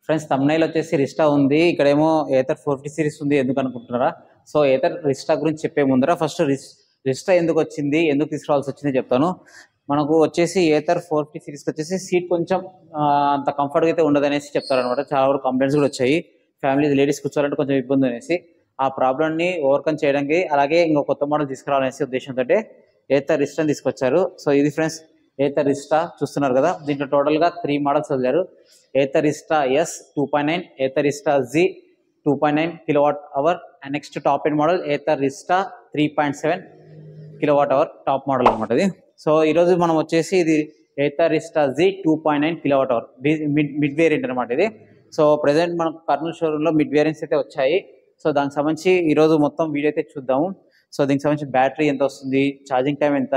Friends thumbnail వచ్చేసి రిస్టా ఉంది, ఇక్కడేమో ఏథర్ 450 సిరీస్ ఉంది. ఎందుకు అనుకుంటున్నారా? సో ఏథర్ రిస్టా గురించి చెప్పే ముందర ఫస్ట్ రిస్టా ఎందుకు వచ్చింది, ఎందుకు తీసుకురావాల్సి వచ్చింది చెప్తాను. మనకు వచ్చేసి ఏథర్ 450 సిరీస్కి వచ్చేసి సీట్ కొంచెం అంత కంఫర్ట్గా అయితే ఉండదు అనేసి చెప్తారనమాట. చాలా వరకు కంప్లైంట్స్ కూడా వచ్చాయి, ఫ్యామిలీ లేడీస్ కూర్చోవాలంటే కొంచెం ఇబ్బంది అనేసి. ఆ ప్రాబ్లమ్ని ఓవర్కమ్ చేయడానికి అలాగే ఇంకో కొత్త మోడల్ తీసుకురావాలనేసి ఉద్దేశంతో ఏథర్ రిస్టాని తీసుకొచ్చారు. సో ఇది ఫ్రెండ్స్ ఏథర్ రిస్టా చూస్తున్నారు కదా. దీంట్లో టోటల్గా 3 మోడల్స్ వదిలారు. Ather Rizta S 2.9, Ather Rizta Z 2.9 kWh, and next top end model Ather Rizta 3.7 kWh top model అనమాట ఇది. సో ఈరోజు మనం వచ్చేసి ఇది Ather Rizta Z 2.9 kWh mid variant అనమాట ఇది. సో ప్రజెంట్ మనకు కర్నూలు షోరూంలో మిడ్ వేరియంట్స్ అయితే వచ్చాయి. సో దానికి సంబంధించి ఈరోజు మొత్తం వీడియో అయితే చూద్దాము. సో దీనికి సంబంధించి బ్యాటరీ ఎంత వస్తుంది, ఛార్జింగ్ టైం ఎంత,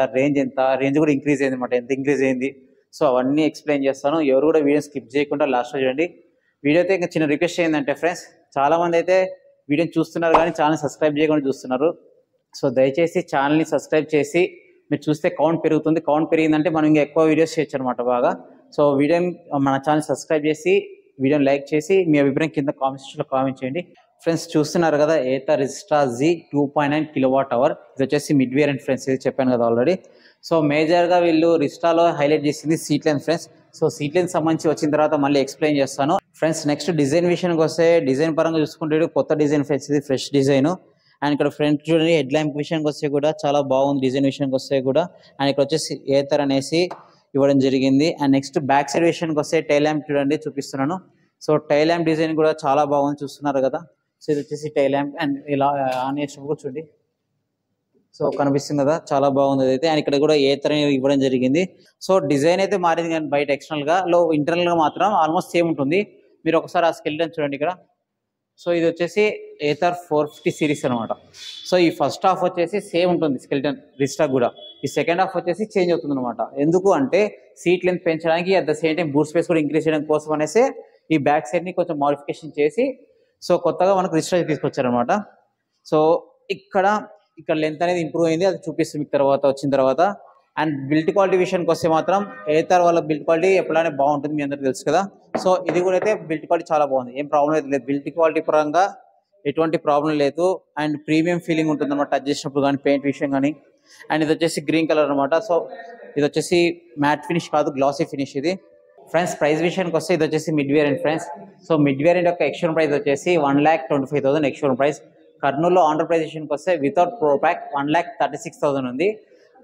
రేంజ్ కూడా ఇంక్రీజ్ అయింది అనమాట, ఎంత ఇంక్రీజ్ అయింది. సో అవన్నీ ఎక్స్ప్లెయిన్ చేస్తాను. ఎవరు కూడా వీడియో స్కిప్ చేయకుండా లాస్ట్లో చూడండి. వీడియో అయితే ఇంకా చిన్న రిక్వెస్ట్ ఏంటంటే ఫ్రెండ్స్, చాలామంది అయితే వీడియోని చూస్తున్నారు కానీ ఛానల్ సబ్స్క్రైబ్ చేయకుండా చూస్తున్నారు. సో దయచేసి ఛానల్ని సబ్స్క్రైబ్ చేసి మీరు చూస్తే కౌంట్ పెరుగుతుంది. కౌంట్ పెరిగిందంటే మనం ఇంకా ఎక్కువ వీడియోస్ చేయొచ్చు అనమాట బాగా. సో వీడియోని మన ఛానల్ సబ్స్క్రైబ్ చేసి వీడియోని లైక్ చేసి మీ అభిప్రాయం కింద కామెంట్ సెక్షన్లో కామెంట్ చేయండి. ఫ్రెండ్స్ చూస్తున్నారు కదా ఏథర్ రిస్టా Z 2.9 kWh, ఇది వచ్చేసి మిడ్ వేరియంట్ ఫ్రెండ్స్, ఇది చెప్పాను కదా ఆల్రెడీ. సో మేజర్గా వీళ్ళు రిస్టాలో హైలైట్ చేసింది seat length friends. So seat length సంబంధించి వచ్చిన తర్వాత మళ్ళీ ఎక్స్ప్లెయిన్ చేస్తాను ఫ్రెండ్స్. నెక్స్ట్ డిజైన్ విషయానికి వస్తే, డిజైన్ పరంగా చూసుకుంటే కొత్త డిజైన్ ఫ్రెండ్స్, ఇది ఫ్రెష్ డిజైన్. అండ్ ఇక్కడ ఫ్రంట్ చూడండి, హెడ్ ల్యాంప్ విషయానికి వస్తే కూడా చాలా బాగుంది. డిజైన్ విషయానికి వస్తే కూడా, అండ్ ఇక్కడ వచ్చేసి ఏథర్ అనేసి ఇవ్వడం జరిగింది. అండ్ నెక్స్ట్ బ్యాక్ సైడ్ విషయానికి వస్తే టైల్ ల్యాంప్ చూడండి, చూపిస్తున్నాను. సో టైల్ ల్యాంప్ డిజైన్ కూడా చాలా బాగుంది, చూస్తున్నారు కదా. సో ఇది వచ్చేసి టైల్ ల్యాంప్, అండ్ ఇలా ఆన్ చేసినప్పుడు కూడా చూడండి, సో కనిపిస్తుంది కదా, చాలా బాగుంది అయితే. అండ్ ఇక్కడ కూడా ఏథర్ ఇవ్వడం జరిగింది. సో డిజైన్ అయితే మారింది కానీ బయట ఎక్స్టర్నల్గా, ఇంటర్నల్గా మాత్రం ఆల్మోస్ట్ సేమ్ ఉంటుంది. మీరు ఒకసారి ఆ స్కెల్టన్ చూడండి ఇక్కడ. సో ఇది వచ్చేసి ఏథర్ 450 సిరీస్ అనమాట. సో ఈ ఫస్ట్ హాఫ్ వచ్చేసి సేమ్ ఉంటుంది స్కెల్టన్ రిస్టా కూడా, ఈ సెకండ్ హాఫ్ వచ్చేసి చేంజ్ అవుతుంది అనమాట. ఎందుకు అంటే సీట్ లెంత్ పెంచడానికి, at the same time boot space కూడా ఇంక్రీజ్ చేయడం కోసం అనేసి ఈ బ్యాక్ సైడ్ని కొంచెం మాడిఫికేషన్ చేసి సో కొత్తగా మనకు రిస్టా తీసుకొచ్చారనమాట. సో ఇక్కడ లెంత్ అనేది ఇంప్రూవ్ అయింది, అది చూపిస్తుంది మీకు తర్వాత వచ్చిన తర్వాత. అండ్ బిల్ట్ క్వాలిటీ విషయానికి వస్తే మాత్రం ఏథర్ వాళ్ళ బిల్ట్ క్వాలిటీ ఎప్పుడైనా బాగుంటుంది, మీ అందరికీ తెలుసు కదా. సో ఇది కూడా అయితే బిల్ట్ క్వాలిటీ చాలా బాగుంది, ఏం ప్రాబ్లం అయితే లేదు. బిల్ట్ క్వాలిటీ పరంగా ఎటువంటి ప్రాబ్లం లేదు. అండ్ ప్రీమియం ఫీలింగ్ ఉంటుంది అనమాట టచ్ చేసినప్పుడు కానీ, పెయింట్ విషయం కానీ. అండ్ ఇది వచ్చేసి గ్రీన్ కలర్ అనమాట. సో ఇది వచ్చేసి మ్యాట్ ఫినిష్ కాదు, గ్లాసీ ఫినిష్ ఇది ఫ్రెండ్స్. ప్రైస్ విషయానికి వస్తే ఇది వచ్చేసి mid variant friends. So mid variant యొక్క ఎక్స్షోరూమ్ ప్రైస్ వచ్చేసి 1,25,000 ఎక్స్షోరూమ్ ప్రైస్. కర్నూలులో ఆంధ్ర ప్రైస్ విషయానికి వస్తే వితౌట్ ప్రో ప్యాక్ 1,36,000 ఉంది.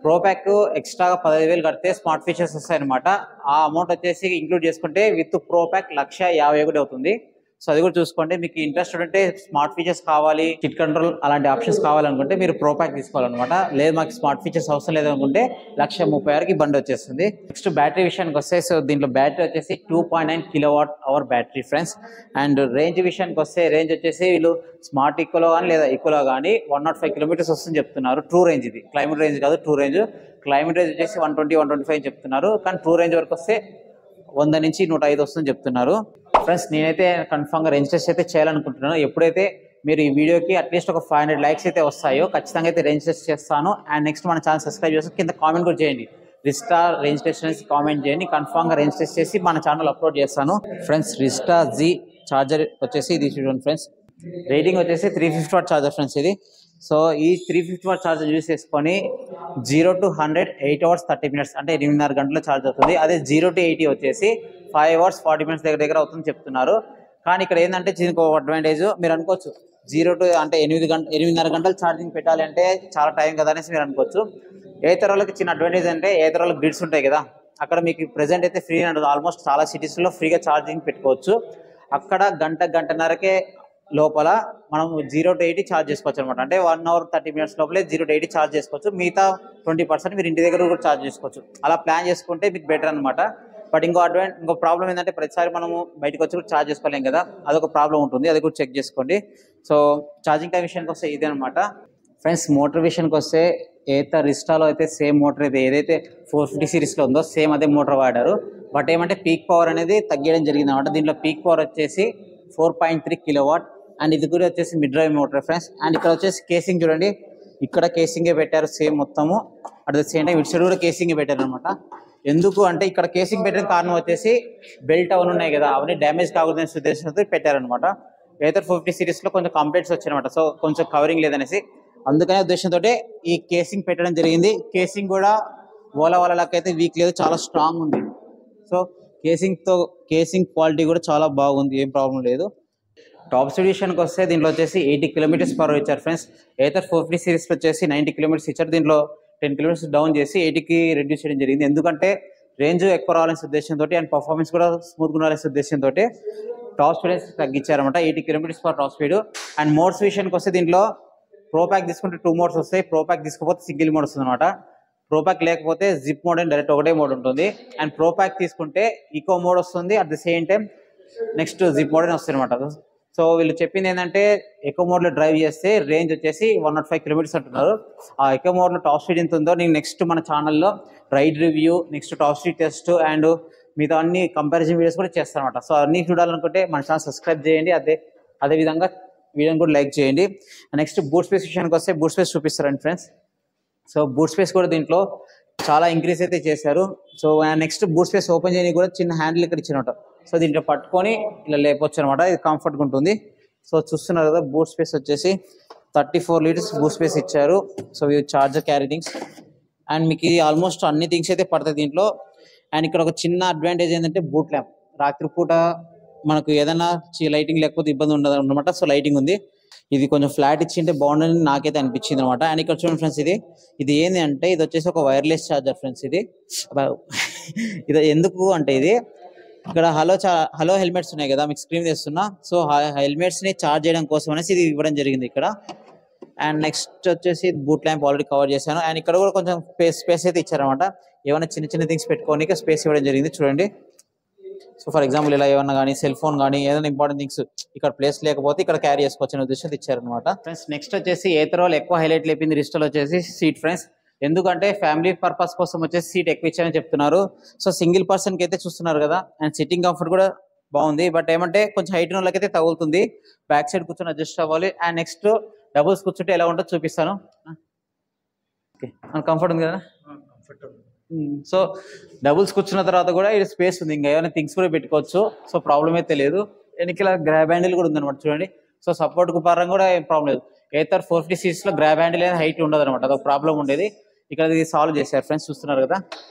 ప్రో ప్యాక్ ఎక్స్ట్రాగా 15,000 కడితే స్మార్ట్ ఫీచర్స్ వస్తాయన్నమాట. ఆ అమౌంట్ వచ్చేసి ఇంక్లూడ్ చేసుకుంటే విత్ ప్రో ప్యాక్ 1,51,000 అవుతుంది. సో అది కూడా చూసుకోండి. మీకు ఇంట్రెస్ట్ ఉంటే స్మార్ట్ ఫీచర్స్ కావాలి, కిట్ కంట్రోల్ అలాంటి ఆప్షన్స్ కావాలనుకుంటే మీరు ప్రో ప్యాక్ తీసుకోవాలన్నమాట. లేదు మాకు స్మార్ట్ ఫీచర్స్ అవసరం లేదనుకుంటే 1,36,000కి బండి వచ్చేస్తుంది. నెక్స్ట్ బ్యాటరీ విషయానికి వస్తే, సో దీంట్లో బ్యాటరీ వచ్చేసి 2.9 kWh battery friends. And range విషయానికి వస్తే, రేంజ్ వచ్చేసి వీళ్ళు స్మార్ట్ ఈకోలో కానీ లేదా ఈకోలో కానీ 105 కిలోమీటర్స్ వస్తుంది చెప్తున్నారు. ట్రూ రేంజ్ ఇది, క్లైమేట్ రేంజ్ కాదు, ట్రూ రేంజ్. క్లైమేట్ రేంజ్ వచ్చేసి 120-125 చెప్తున్నారు, కానీ ట్రూ రేంజ్ వరకు వస్తే 100 నుంచి 105 వస్తుంది చెప్తున్నారు ఫ్రెండ్స్. నేనైతే కన్ఫామ్గా రేంజ్ టెస్ట్ అయితే చేయాలనుకుంటున్నాను. ఎప్పుడైతే మీరు ఈ వీడియోకి అట్లీస్ట్ ఒక 500 లైక్స్ అయితే వస్తాయో ఖచ్చితంగా అయితే రేంజ్ టెస్ట్ చేస్తాను. అండ్ నెక్స్ట్ మన ఛానల్ సబ్స్క్రైబ్ చేసి కింద కామెంట్ కూడా చేయండి, రిస్టా రేంజ్ టెస్ట్ అనేసి కామెంట్ చేయండి. కన్ఫామ్గా రేంజ్ టెస్ట్ చేసి మన ఛానల్ అప్లోడ్ చేస్తాను ఫ్రెండ్స్. రిస్టా Z చార్జర్ వచ్చేసి ఇది చూడండి ఫ్రెండ్స్. రేటింగ్ వచ్చేసి 350 వాట్ చార్జర్ ఫ్రెండ్స్ ఇది. సో ఈ 350 వాట్ చార్జర్ యూజ్ చేసుకొని 0 to 100 8 hours 30 minutes అంటే 8.5 గంటల ఛార్జ్ అవుతుంది. అదే 0 to 80 వచ్చేసి 5 hours 40 minutes దగ్గర అవుతుంది చెప్తున్నారు. కానీ ఇక్కడ ఏంటంటే దీనికి ఒక అడ్వాంటేజ్, మీరు అనుకోవచ్చు 0 to అంటే 8.5 గంటలు ఛార్జింగ్ పెట్టాలి అంటే చాలా టైం కదా అనేసి మీరు అనుకోవచ్చు. ఏథర్ వాళ్ళకి చిన్న అడ్వాంటేజ్ అంటే ఏథర్ వాళ్ళకి గ్రిడ్స్ ఉంటాయి కదా, అక్కడ మీకు ప్రెజెంట్ అయితే ఫ్రీ ఉంటుంది. ఆల్మోస్ట్ చాలా సిటీస్లో ఫ్రీగా ఛార్జింగ్ పెట్టుకోవచ్చు. అక్కడ గంటన్నరకే లోపల మనం 0 to 80 ఛార్జ్ చేసుకోవచ్చు అనమాట. అంటే 1 hour 30 minutes లోపలే 0 to 80 ఛార్జ్ చేసుకోవచ్చు. మిగతా 20% మీరు ఇంటి దగ్గర కూడా ఛార్జ్ చేసుకోవచ్చు. అలా ప్లాన్ చేసుకుంటే మీకు బెటర్ అనమాట. బట్ ఇంకో ప్రాబ్లం ఏంటంటే ప్రతిసారి మనము బయటకు వచ్చి కూడా ఛార్జ్ చేసుకోలేం కదా, అదొక ప్రాబ్లం ఉంటుంది, అది కూడా చెక్ చేసుకోండి. సో ఛార్జింగ్ టైం విషయానికి వస్తే ఇదే అనమాట ఫ్రెండ్స్. మోటార్ విషయానికి వస్తే ఏథర్ రిస్టాలో అయితే సేమ్ మోటార్ అయితే ఏదైతే 450 సిరీస్లో ఉందో సేమ్ అదే మోటార్ వాడారు. బట్ ఏమంటే పీక్ పవర్ అనేది తగ్గడం జరిగింది అనమాట. దీంట్లో పీక్ పవర్ వచ్చేసి 4.3 kW. అండ్ ఇది కూడా వచ్చేసి mid drive motor friends. And ఇక్కడ వచ్చేసి కేసింగ్ చూడండి, ఇక్కడ కేసింగే పెట్టారు సేమ్ మొత్తము. అట్ ద సేమ్ టైం ఇటు సైడ్ కూడా కేసింగే పెట్టారు అనమాట. ఎందుకు అంటే ఇక్కడ కేసింగ్ పెట్టిన కారణం వచ్చేసి బెల్ట్ అవన్నీ ఉన్నాయి కదా, అవన్నీ డ్యామేజ్ కాకూడదనే ఉద్దేశంతో పెట్టారనమాట. ఏథర్ 450 సిరీస్లో కొంచెం కంప్లైంట్స్ వచ్చాయన్నమాట, సో కొంచెం కవరింగ్ లేదనేసి అందుకనే ఉద్దేశంతో ఈ కేసింగ్ పెట్టడం జరిగింది. కేసింగ్ కూడా ఓలా వాళ్ళకైతే వీక్ లేదు, చాలా స్ట్రాంగ్ ఉంది. సో కేసింగ్ క్వాలిటీ కూడా చాలా బాగుంది, ఏం ప్రాబ్లం లేదు. టాప్ స్పీడ్ విషయానికి వస్తే దీంట్లో వచ్చేసి 80 km/h ఇచ్చారు ఫ్రెండ్స్. ఏథర్ 450 సిరీస్లో వచ్చేసి 90 km ఇచ్చారు. దీంట్లో 10 km డౌన్ చేసి 80కి రెడ్యూస్ చేయడం జరిగింది. ఎందుకంటే రేంజ్ ఎక్కువ రావాలనే ఉద్దేశంతో అండ్ పర్ఫార్మెన్స్ కూడా స్మూత్గా ఉండాలనే ఉద్దేశంతో టాప్ స్పీడ్ తగ్గించారన్నమాట. 80 km/h top speed. And modes విషయానికి వస్తే దీంట్లో ప్రో ప్యాక్ తీసుకుంటే 2 మోడ్స్ వస్తాయి, ప్రో ప్యాక్ తీసుకోకపోతే సింగిల్ మోడ్ వస్తుంది అనమాట. ప్రో ప్యాక్ లేకపోతే జిప్ మోడ్ అని డైరెక్ట్ ఒకటే మోడ్ ఉంటుంది. అండ్ ప్రో ప్యాక్ తీసుకుంటే ఈకో మోడ్ వస్తుంది, at the same time next zip mode అని వస్తుంది అనమాట. సో వీళ్ళు చెప్పింది ఏంటంటే ఎకో మోడ్లో డ్రైవ్ చేస్తే రేంజ్ వచ్చేసి 105 km అంటున్నారు. ఆ ఎకో మోడ్లో టాప్ స్పీడ్ ఎంత ఉందో నేను నెక్స్ట్ మన ఛానల్లో ride review, next top speed test and మిగతా అన్ని కంపారిజన్ వీడియోస్ కూడా చేస్తాను అనమాట. సో అన్ని చూడాలనుకుంటే మన ఛానల్ సబ్స్క్రైబ్ చేయండి, అదేవిధంగా వీడియోని కూడా లైక్ చేయండి. నెక్స్ట్ బూట్ స్పేస్ విషయానికి వస్తే బూట్ స్పేస్ చూపిస్తారండి ఫ్రెండ్స్. సో బూట్ స్పేస్ కూడా దీంట్లో చాలా ఇంక్రీజ్ అయితే చేశారు. So next boot space open చేయడానికి కూడా చిన్న హ్యాండిల్ ఇక్కడ ఇచ్చినట్టు, సో దీంట్లో పట్టుకొని ఇలా లేపొచ్చు అనమాట. ఇది కంఫర్ట్గా ఉంటుంది. సో చూస్తున్నారు కదా, బూట్ స్పేస్ వచ్చేసి 34 లీటర్స్ బూట్ స్పేస్ ఇచ్చారు. సో ఇవి చార్జర్ క్యారీ థింగ్స్ అండ్ మీకు ఇది ఆల్మోస్ట్ అన్ని థింగ్స్ అయితే పడతాయి దీంట్లో. అండ్ ఇక్కడ ఒక చిన్న అడ్వాంటేజ్ ఏంటంటే బూట్ ల్యాంప్, రాత్రిపూట మనకు ఏదైనా లైటింగ్ లేకపోతే ఇబ్బంది ఉండదు అనమాట. సో లైటింగ్ ఉంది. ఇది కొంచెం ఫ్లాట్ ఇచ్చింటే బాగుండని నాకైతే అనిపించింది అనమాట. అండ్ ఇక్కడ చూడండి ఫ్రెండ్స్, ఇది ఏంది అంటే ఇది వచ్చేసి ఒక వైర్లెస్ ఛార్జర్ ఫ్రెండ్స్. ఇది ఎందుకు అంటే ఇది ఇక్కడ హలో హెల్మెట్స్ ఉన్నాయి కదా, మీకు స్క్రీన్ తెస్తున్నా. సో హెల్మెట్స్ ని ఛార్జ్ చేయడం కోసం అనేసి ఇది ఇవ్వడం జరిగింది ఇక్కడ. అండ్ నెక్స్ట్ వచ్చేసి బూట్ ల్యాంప్ ఆల్రెడీ కవర్ చేశాను. అండ్ ఇక్కడ కూడా కొంచెం స్పేస్ అయితే ఇచ్చారనమాట. ఏమైనా చిన్న చిన్న థింగ్స్ పెట్టుకోనికి స్పేస్ ఇవ్వడం జరిగింది చూడండి. సో ఫర్ ఎగ్జాంపుల్ ఇలా ఏమన్నా కానీ సెల్ ఫోన్ కానీ ఏదైనా ఇంపార్టెంట్ థింగ్స్ ఇక్కడ ప్లేస్ లేకపోతే ఇక్కడ క్యారీ చేసుకోవచ్చు అనే ఉద్దేశంతో ఇచ్చారనమాట. ఫ్రెండ్స్ నెక్స్ట్ వచ్చేసి ఏథర్ వాళ్ళు ఎక్కువ హైలైట్ లేపింది రిస్టోలో వచ్చేసి సీట్ ఫ్రెండ్స్. ఎందుకంటే ఫ్యామిలీ పర్పస్ కోసం వచ్చేసి సీట్ ఎక్కువ ఇచ్చారని చెప్తున్నారు. సో సింగిల్ పర్సన్కి అయితే చూస్తున్నారు కదా, అండ్ సిట్టింగ్ కంఫర్ట్ కూడా బాగుంది. బట్ ఏమంటే కొంచెం హైట్ ఉన్న వాళ్ళకైతే తగులుతుంది, బ్యాక్ సైడ్ కూర్చొని అడ్జస్ట్ అవ్వాలి. అండ్ నెక్స్ట్ డబుల్స్ కూర్చుంటే ఎలా ఉంటుందో చూపిస్తాను. ఓకే, కంఫర్ట్ ఉంది కదా. సో డబుల్స్ కూర్చున్న తర్వాత కూడా ఇది స్పేస్ ఉంది, ఇంకా ఏమైనా థింగ్స్ కూడా పెట్టుకోవచ్చు. సో ప్రాబ్లం అయితే లేదు. వెనకాల గ్రాబ్ హ్యాండిల్ కూడా ఉందన్నమాట చూడండి. సో సపోర్ట్ పరంగా కూడా ఏం ప్రాబ్లం లేదు. ఏథర్ 450 సిరీస్లో గ్రాబ్ హ్యాండిల్ అనేది హైట్ ఉండదు అనమాట, అదొక ప్రాబ్లం ఉండేది. ఇక్కడ ఇది సాల్వ్ చేశారు ఫ్రెండ్స్, చూస్తున్నారు కదా.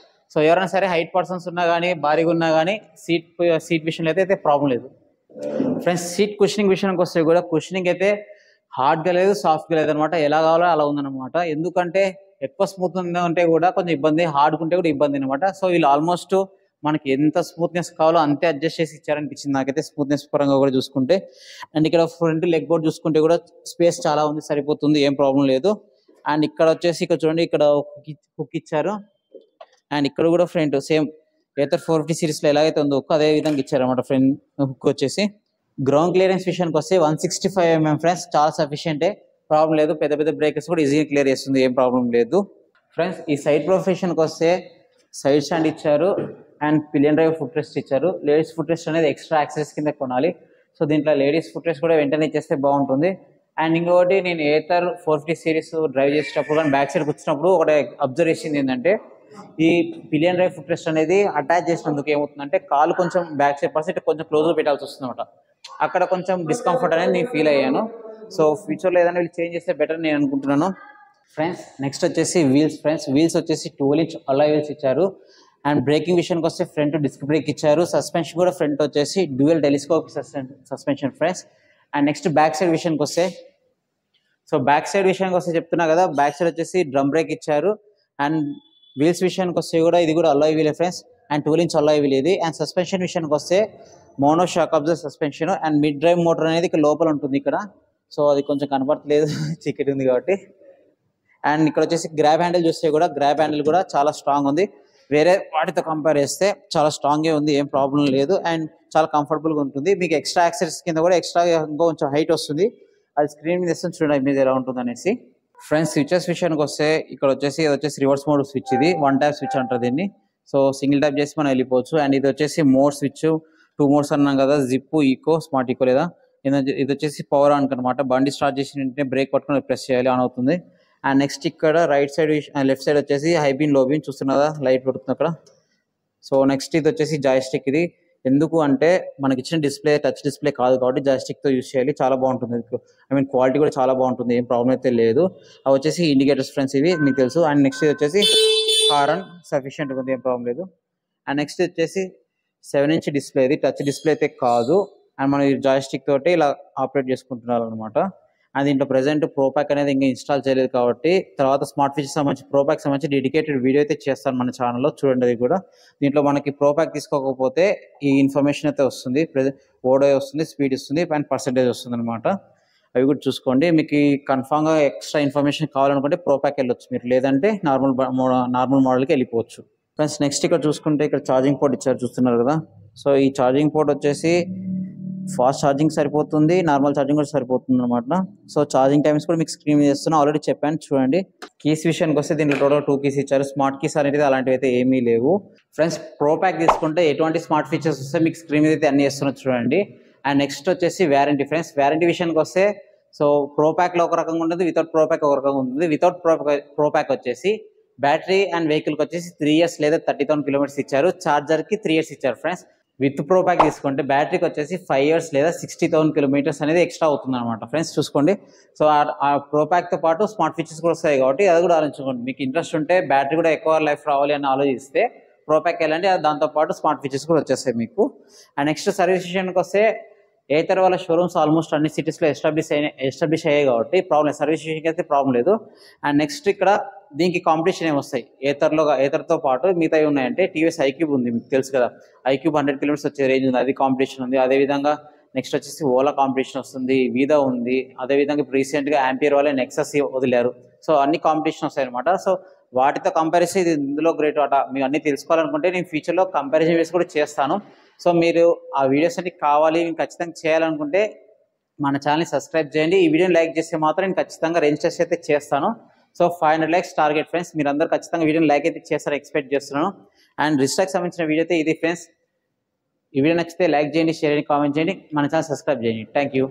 సో ఎవరైనా సరే హైట్ పర్సన్స్ ఉన్నా కానీ భారీగా ఉన్నా కానీ సీట్ విషయంలో అయితే ప్రాబ్లం లేదు ఫ్రెండ్స్. సీట్ కుషనింగ్ విషయానికి వస్తే కూడా కుషనింగ్ అయితే హార్డ్గా లేదు, సాఫ్ట్గా లేదు అనమాట. ఎలా కావాలో అలా ఉందన్నమాట. ఎందుకంటే ఎక్కువ స్మూత్ ఉంటే కూడా కొంచెం ఇబ్బంది, హార్డ్ ఉంటే కూడా ఇబ్బంది అనమాట. సో వీళ్ళు ఆల్మోస్ట్ మనకి ఎంత స్మూత్నెస్ కావాలో అంతే అడ్జస్ట్ చేసి ఇచ్చారనిపించింది నాకైతే, స్మూత్నెస్ పరంగా కూడా చూసుకుంటే. అండ్ ఇక్కడ ఫ్రంట్ లెగ్ బోర్డ్ చూసుకుంటే కూడా స్పేస్ చాలా ఉంది, సరిపోతుంది, ఏం ప్రాబ్లం లేదు. అండ్ ఇక్కడ వచ్చేసి ఇక్కడ చూడండి, ఇక్కడ హుక్ ఇచ్చారు. అండ్ ఇక్కడ కూడా ఫ్రంట్ సేమ్ ఏథర్ 450 సిరీస్లో ఎలాగైతే ఉందో హుక్ అదే విధంగా ఇచ్చారన్నమాట. ఫ్రంట్ హుక్ వచ్చేసి గ్రౌండ్ క్లియరెన్స్ విషయానికి వస్తే 165 mm ఫ్రెండ్స్, చాలా సఫిషియంటే, ప్రాబ్లం లేదు. పెద్ద పెద్ద బ్రేకర్స్ కూడా ఈజీగా క్లియర్ చేస్తుంది, ఏం ప్రాబ్లం లేదు ఫ్రెండ్స్. ఈ సైడ్ ప్రొఫెషన్కి వస్తే సైడ్ స్టాండ్ ఇచ్చారు and pillion drive foot rest ఇచ్చారు. లేడీస్ ఫుట్ రెస్ట్ అనేది ఎక్స్ట్రా యాక్సెస్ కింద కొనాలి. సో దీంట్లో లేడీస్ ఫుట్ రెస్ట్ కూడా వెంటనే ఇచ్చేస్తే బాగుంటుంది. అండ్ ఇంకొకటి, నేను ఏథర్ 450 సిరీస్ డ్రైవ్ చేసేటప్పుడు కానీ బ్యాక్ సైడ్ వచ్చినప్పుడు ఒకటి అబ్జర్వ్ చేసింది ఏంటంటే, ఈ పిలియన్ డ్రైవ్ ఫుట్ రెస్ట్ అనేది అటాచ్ చేసినందుకు ఏమవుతుందంటే కాలు కొంచెం బ్యాక్ సైడ్ పర్సెంట్ కొంచెం క్లోజ్గా పెట్టాల్సి వస్తుంది అనమాట. అక్కడ కొంచెం డిస్కంఫర్ట్ అనేది నేను ఫీల్ అయ్యాను. సో ఫ్యూచర్లో ఏదైనా వీళ్ళు చేంజ్ చేస్తే బెటర్ నేను అనుకుంటున్నాను ఫ్రెండ్స్. నెక్స్ట్ వచ్చేసి వీల్స్ ఫ్రెండ్స్. వీల్స్ వచ్చేసి 12 inch అలా వీల్స్ ఇచ్చారు. అండ్ బ్రేకింగ్ విషయానికి వస్తే ఫ్రంట్ డిస్క్ బ్రేక్ ఇచ్చారు. సస్పెన్షన్ కూడా ఫ్రంట్ వచ్చేసి dual telescope suspension friends. And next back side విషయానికి వస్తే, సో బ్యాక్ సైడ్ విషయానికి వస్తే చెప్తున్నా కదా, బ్యాక్ సైడ్ వచ్చేసి డ్రమ్ బ్రేక్ ఇచ్చారు. అండ్ వీల్స్ విషయానికి వస్తే కూడా ఇది కూడా అల్లాయ్ వీలే friends, and 12 inch alloy wheel ఇది. అండ్ సస్పెన్షన్ విషయానికి వస్తే mono shock absorber suspension and mid drive motor అనేది ఇక్కడ లోపల ఉంటుంది ఇక్కడ. సో అది కొంచెం కనబడట్లేదు, చికెట్ ఉంది కాబట్టి. అండ్ ఇక్కడ వచ్చేసి గ్రాబ్ హ్యాండిల్ చూస్తే కూడా గ్రాబ్ హ్యాండిల్ కూడా చాలా స్ట్రాంగ్ ఉంది, వేరే వాటితో కంపేర్ చేస్తే చాలా స్ట్రాంగ్గా ఉంది, ఏం ప్రాబ్లం లేదు. అండ్ చాలా కంఫర్టబుల్గా ఉంటుంది. మీకు ఎక్స్ట్రా యాక్సెసరీస్ కింద కూడా ఎక్స్ట్రా ఇంకో కొంచెం హైట్ వస్తుంది, అది స్క్రీన్ మీద ఇస్తుంది చూడండి మీద ఎలా ఉంటుంది అనేసి. ఫ్రెండ్స్ స్విచెస్ విషయానికి వస్తే ఇక్కడ వచ్చేసి రివర్స్ మోడ్ స్విచ్, ఇది 1 tap స్విచ్ అంటారు దీన్ని. సో సింగిల్ ట్యాప్ చేసి మనం వెళ్ళిపోవచ్చు. అండ్ ఇది వచ్చేసి మోడ్ స్విచ్, 2 modes అన్నాం కదా, జిప్, ఈకో, స్మార్ట్ ఈకో లేదా. ఇది వచ్చేసి పవర్ ఆన్ అనమాట, బండి స్టార్ట్ చేసిన వెంటనే బ్రేక్ పట్టుకొని ప్రెస్ చేయాలి, ఆన్ అవుతుంది. అండ్ నెక్స్ట్ ఇక్కడ రైట్ సైడ్ లెఫ్ట్ సైడ్ వచ్చేసి హై బీన్ లో బీన్ చూస్తున్నదా, లైట్ పడుతుంది అక్కడ. సో నెక్స్ట్ ఇది వచ్చేసి జాయ్స్టిక్. ఇది ఎందుకు అంటే మనకి ఇచ్చిన డిస్ప్లే టచ్ డిస్ప్లే కాదు కాబట్టి జాయ్స్టిక్తో యూస్ చేయాలి. చాలా బాగుంటుంది, ఐ మీన్ క్వాలిటీ కూడా చాలా బాగుంటుంది, ఏం ప్రాబ్లం అయితే లేదు. అవి వచ్చేసి ఇండికేటర్స్ ఫ్రెండ్స్, ఇవి మీకు తెలుసు. అండ్ నెక్స్ట్ ఇది వచ్చేసి హారన్ సఫిషియెంట్గా ఉంది, ఏం ప్రాబ్లం లేదు. అండ్ నెక్స్ట్ వచ్చేసి 7-inch డిస్ప్లే, ఇది టచ్ డిస్ప్లే అయితే కాదు. అండ్ మనం జాయ్స్టిక్ తోటి ఇలా ఆపరేట్ చేసుకుంటున్నారు అనమాట. అండ్ దీంట్లో ప్రెసెంట్ ప్రోపాక్ అనేది ఇంకా ఇన్స్టాల్ చేయలేదు కాబట్టి తర్వాత స్మార్ట్ ఫీచర్స్ సంబంధించి ప్రోపాక్ సంబంధించి డెడికేటెడ్ వీడియో అయితే చేస్తాను మన ఛానల్లో, చూడండి. అది కూడా దీంట్లో మనకి ప్రోపాక్ తీసుకోకపోతే ఈ ఇన్ఫర్మేషన్ అయితే వస్తుంది, ఓడో వస్తుంది, స్పీడ్ ఇస్తుంది అండ్ పర్సెంటేజ్ వస్తుంది అనమాట. అవి కూడా చూసుకోండి. మీకు కన్ఫామ్గా ఎక్స్ట్రా ఇన్ఫర్మేషన్ కావాలనుకుంటే ప్రోపాక్ వెళ్ళొచ్చు మీరు, లేదంటే నార్మల్ మోడల్కి వెళ్ళిపోవచ్చు. ఫ్రెండ్స్ నెక్స్ట్ ఇక్కడ చూసుకుంటే ఇక్కడ ఛార్జింగ్ పోర్ట్ ఇచ్చారు, చూస్తున్నారు కదా. సో ఈ ఛార్జింగ్ పోర్ట్ వచ్చేసి ఫాస్ట్ ఛార్జింగ్ సరిపోతుంది, నార్మల్ ఛార్జింగ్ కూడా సరిపోతుంది అనమాట. సో ఛార్జింగ్ టైమ్స్ కూడా మీకు స్క్రీన్ మీద చేస్తున్నా, ఆల్రెడీ చెప్పాను చూడండి. కీస్ విషయానికి వస్తే దీంట్లో టోటల్ 2 కీస్ ఇచ్చారు. స్మార్ట్ కీస్ అనేది అలాంటివి అయితే ఏమీ లేవు. ఫ్రెండ్స్ ప్రోపాక్ తీసుకుంటే ఎటువంటి స్మార్ట్ ఫీచర్స్ వస్తే మీకు స్క్రీన్ మీద అయితే అన్ని చేస్తున్నారు చూడండి. అండ్ నెక్స్ట్ వచ్చేసి వ్యారంటీ. ఫ్రెండ్స్ వ్యారంటీ విషయానికి వస్తే సో ప్రోపాక్లో ఒక రకంగా ఉంటుంది, వితౌట్ ప్రోపాక్ ఒక రకంగా ఉంటుంది. వితౌట్ ప్రోపాక్ వచ్చేసి బ్యాటరీ అండ్ వెహికల్కి వచ్చేసి 3 years లేదా 30,000 kilometers ఇచ్చారు. ఛార్జర్కి 3 years ఇచ్చారు ఫ్రెండ్స్. విత్ ప్రోపాక్ తీసుకుంటే బ్యాటరీకి వచ్చేసి 5 years లేదా 60,000 kilometers అనేది ఎక్స్ట్రా అవుతుంది అనమాట ఫ్రెండ్స్, చూసుకోండి. సో ఆ ప్రోపాక్తో పాటు స్మార్ట్ ఫీచర్స్ కూడా వస్తాయి కాబట్టి అది కూడా ఆలోచించుకోండి. మీకు ఇంట్రెస్ట్ ఉంటే బ్యాటరీ కూడా ఎక్కువ లైఫ్ రావాలి అని ఆలోచిస్తే ప్రోపాక్ వెళ్ళండి, దాంతోపాటు స్మార్ట్ ఫీచర్స్ కూడా వచ్చేస్తాయి మీకు. అండ్ నెక్స్ట్ సర్వీస్ విషయానికి వస్తే ఏతర్ వాళ్ళ షోరూమ్స్ ఆల్మోస్ట్ అన్ని సిటీస్లో ఎస్టాబ్లిష్ అయ్యాయి కాబట్టి ప్రాబ్లం లేదు, సర్వీస్ విషయానికి అయితే ప్రాబ్లం లేదు. అండ్ నెక్స్ట్ ఇక్కడ దీనికి కాంపిటీషన్ ఏమొస్తాయి, ఏతర్తో పాటు మిగతాయి ఉన్నాయంటే టీవీఎస్ ఐక్యూబ్ ఉంది, మీకు తెలుసు కదా. ఐక్యూబ్ 100 kilometers వచ్చే రేంజ్ ఉంది, అది కాంపిటీషన్ ఉంది. అదేవిధంగా నెక్స్ట్ వచ్చేసి ఓలా కాంపిటీషన్ వస్తుంది, వీదా ఉంది. అదేవిధంగా ఇప్పుడు రీసెంట్గా ఆంపియర్ వాళ్ళే నెక్సస్ వదిలారు. సో అన్ని కాంపిటీషన్ వస్తాయి అనమాట. సో వాటితో కంపారిజన్ ఇది ఇందులో గ్రేట్ అట. మీరు అన్ని తెలుసుకోవాలనుకుంటే నేను ఫ్యూచర్లో కంపారిజన్ వీడియోస్ కూడా చేస్తాను. సో మీరు ఆ వీడియోస్ అన్ని కావాలి మీకు ఖచ్చితంగా చేయాలనుకుంటే మన ఛానల్ని సబ్స్క్రైబ్ చేయండి. ఈ వీడియోని లైక్ చేస్తే మాత్రం నేను ఖచ్చితంగా రిజిస్టర్ అయితే చేస్తాను. So 500 likes target friends. మీరు అందరూ ఖచ్చితంగా వీడియోని లైక్ అయితే చేస్తారని ఎక్స్పెక్ట్ చేస్తున్నాను. అండ్ రిజిస్టర్కి సంబంధించిన వీడియో అయితే ఇది ఫ్రెండ్స్. ఈ వీడియో నచ్చితే లైక్ చేయండి, షేర్ చేయండి, కామెంట్ చేయండి, మన ఛానల్ సబ్స్క్రైబ్ చేయండి. Thank you.